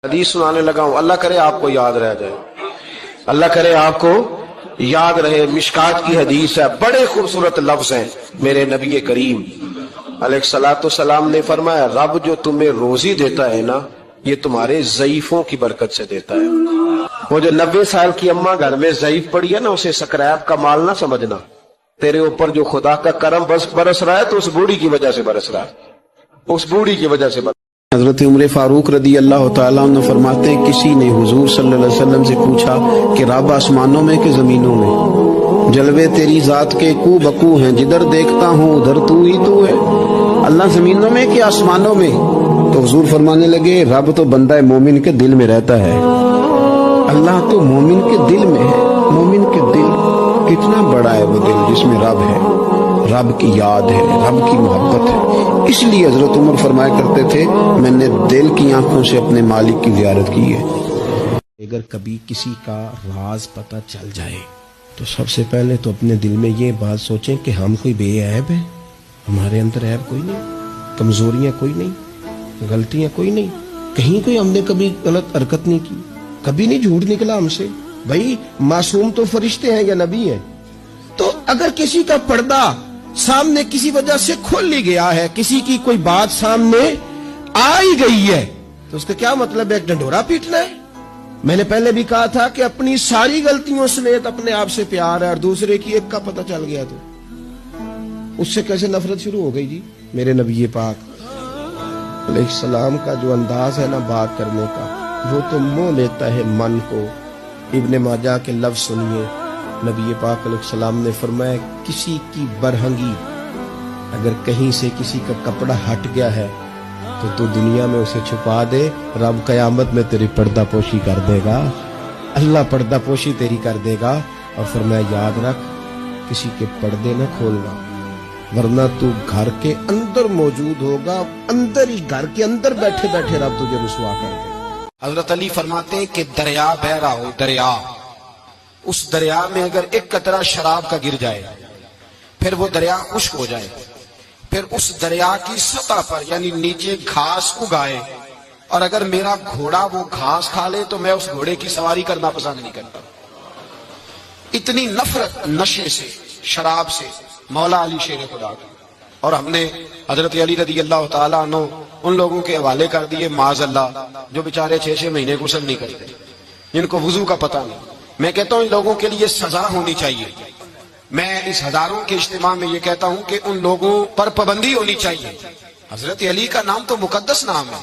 حدیث سنانے لگا ہوں، اللہ کرے آپ کو یاد رہ جائے، اللہ کرے آپ کو یاد رہے۔ مشکات کی حدیث ہے، بڑے خوبصورت لفظ ہیں۔ میرے نبی کریم علیہ الصلوۃ والسلام نے فرمایا، رب جو تمہیں روزی دیتا ہے نا، یہ تمہارے ضعیفوں کی برکت سے دیتا ہے۔ وہ جو 90 سال کی اماں گھر میں ضعیف پڑی ہے نا، اسے سکریپ کا مال نہ سمجھنا۔ تیرے اوپر جو خدا کا کرم برس رہا ہے تو اس بوڑھی کی وجہ سے برس رہا ہے، اس بوڑھی کی وجہ سے برس۔ حضرت عمر فاروق رضی اللہ تعالیٰ عنہ فرماتے ہیں، کسی نے حضور صلی اللہ علیہ وسلم سے پوچھا کہ رب آسمانوں میں کہ زمینوں میں؟ جلوے تیری ذات کے کو بکو ہیں، جدھر دیکھتا ہوں ادھر تو ہی تو ہے۔ اللہ زمینوں میں کہ آسمانوں میں؟ تو حضور فرمانے لگے، رب تو بندہ مومن کے دل میں رہتا ہے، اللہ تو مومن کے دل میں ہے۔ مومن کے دل کتنا بڑا ہے وہ دل جس میں رب ہے، رب کی یاد ہے، رب کی محبت ہے۔ اس لیے حضرت عمر فرمایا کرتے تھے، میں نے دل کی آنکھوں سے اپنے مالک کی زیارت کی ہے۔ اگر کبھی کسی کا راز پتہ چل جائے تو سب سے پہلے تو اپنے دل میں یہ بات سوچیں کہ ہم کوئی بے عیب ہیں، ہمارے اندر عیب کوئی نہیں، کمزوریاں کوئی نہیں، غلطیاں کوئی نہیں، کہیں کوئی ہم نے کبھی غلط حرکت نہیں کی، کبھی نہیں جھوٹ نکلا ہم سے۔ بھائی معصوم تو فرشتے ہیں یا نبی ہیں؟ تو اگر کسی کا پردہ سامنے کسی وجہ سے کھل ہی گیا ہے، کسی کی کوئی بات سامنے آ ہی گئی ہے، تو اس کا کیا مطلب ہے؟ ایک ڈنڈورا پیٹنا ہے؟ میں نے پہلے بھی کہا تھا کہ اپنی ساری غلطیوں سمیت اپنے آپ سے پیار ہے، اور دوسرے کی ایک کا پتہ چل گیا تو اس سے کیسے نفرت شروع ہو گئی؟ جی میرے نبی پاک علیہ السلام کا جو انداز ہے نا بات کرنے کا، وہ تو موہ لیتا ہے من کو۔ ابن ماجہ کے لفظ سنیے، نبی پاک علیہ السلام نے فرمایا، کسی کی برہنگی اگر کہیں سے کسی کا کپڑا ہٹ گیا ہے تو دنیا میں اسے چھپا دے، رب قیامت میں تیری پردہ پوشی کر دے گا، اللہ پردہ پوشی تیری کر دے گا۔ اور فرمایا، یاد رکھ کسی کے پردے نہ کھولنا، ورنہ تو گھر کے اندر موجود ہوگا، اندر ہی گھر کے اندر بیٹھے بیٹھے رب تجھے رسوا کر دے گا۔ حضرت علی فرماتے ہیں کہ دریا بہ رہا ہو، دریا، اس دریا میں اگر ایک قطرہ شراب کا گر جائے، پھر وہ دریا خشک ہو جائے، پھر اس دریا کی سطح پر یعنی نیچے گھاس اگائے، اور اگر میرا گھوڑا وہ گھاس کھا لے تو میں اس گھوڑے کی سواری کرنا پسند نہیں کرتا۔ اتنی نفرت نشے سے، شراب سے مولا علی شیر خدا کا۔ اور ہم نے حضرت علی رضی اللہ تعالیٰ عنہ ان لوگوں کے حوالے کر دیے معاذ اللہ جو بیچارے 6 مہینے غسل نہیں کرتے، جن کو وضو کا پتہ نہیں۔ میں کہتا ہوں ان لوگوں کے لیے سزا ہونی چاہیے۔ میں اس ہزاروں کے اجتماع میں یہ کہتا ہوں کہ ان لوگوں پر پابندی ہونی چاہیے۔ حضرت علی کا نام تو مقدس نام ہے،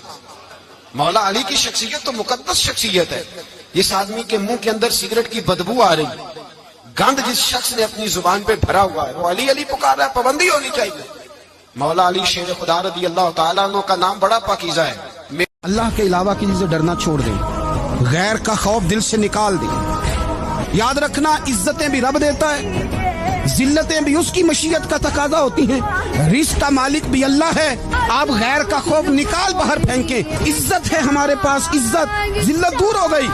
مولا علی کی شخصیت تو مقدس شخصیت ہے۔ جس آدمی کے منہ کے اندر سگریٹ کی بدبو آ رہی، گند جس شخص نے اپنی زبان پہ بھرا ہوا ہے، وہ علی علی پکار رہا ہے، پابندی ہونی چاہیے۔ مولا علی شیر خدا رضی اللہ تعالیٰ عنہ کا نام بڑا پاکیزہ ہے۔ اللہ کے علاوہ کسی سے ڈرنا چھوڑ دیں، غیر کا خوف دل سے نکال دیں۔ یاد رکھنا، عزتیں بھی رب دیتا ہے، ذلتیں بھی اس کی مشیت کا تقاضا ہوتی ہیں، رزق کا مالک بھی اللہ ہے۔ آپ غیر کا خوف نکال باہر پھینکیں، عزت ہے ہمارے پاس، عزت، ذلت دور ہو گئی۔